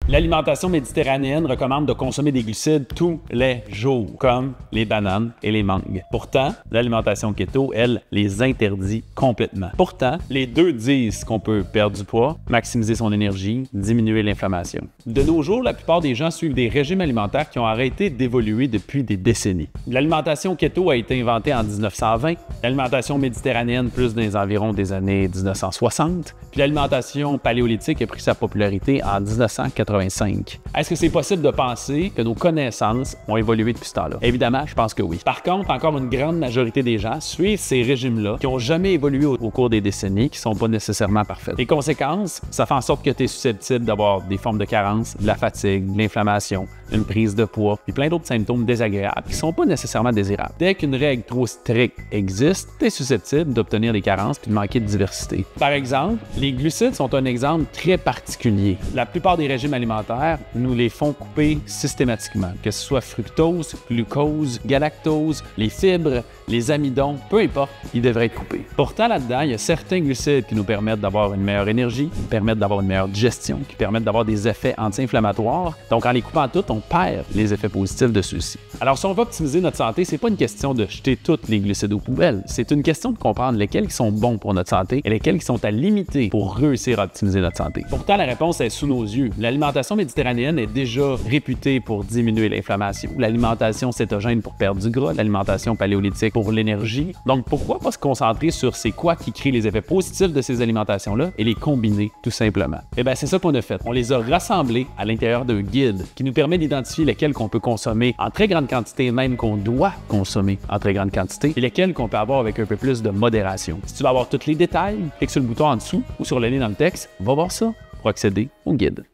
L'alimentation méditerranéenne recommande de consommer des glucides tous les jours, comme les bananes et les mangues. Pourtant, l'alimentation keto, elle, les interdit complètement. Pourtant, les deux disent qu'on peut perdre du poids, maximiser son énergie, diminuer l'inflammation. De nos jours, la plupart des gens suivent des régimes alimentaires qui ont arrêté d'évoluer depuis des décennies. L'alimentation keto a été inventée en 1920, l'alimentation méditerranéenne plus dans les environs des années 1960, puis l'alimentation paléolithique a pris sa popularité en 1985. Est-ce que c'est possible de penser que nos connaissances ont évolué depuis ce temps-là? Évidemment, je pense que oui. Par contre, encore une grande majorité des gens suivent ces régimes-là qui n'ont jamais évolué au cours des décennies, qui ne sont pas nécessairement parfaits. Les conséquences, ça fait en sorte que tu es susceptible d'avoir des formes de carence, de la fatigue, de l'inflammation, une prise de poids, puis plein d'autres symptômes désagréables qui ne sont pas nécessairement désirables. Dès qu'une règle trop stricte existe, tu es susceptible d'obtenir des carences puis de manquer de diversité. Par exemple, les glucides sont un exemple très particulier. La plupart des régimes alimentaires nous les font couper systématiquement, que ce soit fructose, glucose, galactose, les fibres, les amidons, peu importe, ils devraient être coupés. Pourtant, là-dedans, il y a certains glucides qui nous permettent d'avoir une meilleure énergie, qui permettent d'avoir une meilleure digestion, qui permettent d'avoir des effets anti-inflammatoires. Donc, en les coupant toutes, on perd les effets positifs de ceux-ci. Alors, si on veut optimiser notre santé, c'est pas une question de jeter tous les glucides aux poubelles. C'est une question de comprendre lesquels qui sont bons pour notre santé et lesquels qui sont à limiter pour réussir à optimiser notre santé. Pourtant, la réponse est sous nos yeux. L'alimentation méditerranéenne est déjà réputée pour diminuer l'inflammation, l'alimentation cétogène pour perdre du gras, l'alimentation paléolithique pour l'énergie. Donc, pourquoi pas se concentrer sur c'est quoi qui crée les effets positifs de ces alimentations-là et les combiner tout simplement? Eh bien, c'est ça qu'on a fait. On les a rassemblés à l'intérieur d'un guide qui nous permet d'identifier lesquels qu'on peut consommer en très grande quantité, même qu'on doit consommer en très grande quantité, et lesquels qu'on peut avoir avec un peu plus de modération. Si tu veux avoir tous les détails, clique sur le bouton en dessous ou sur le lien dans le texte, va voir ça pour accéder au guide.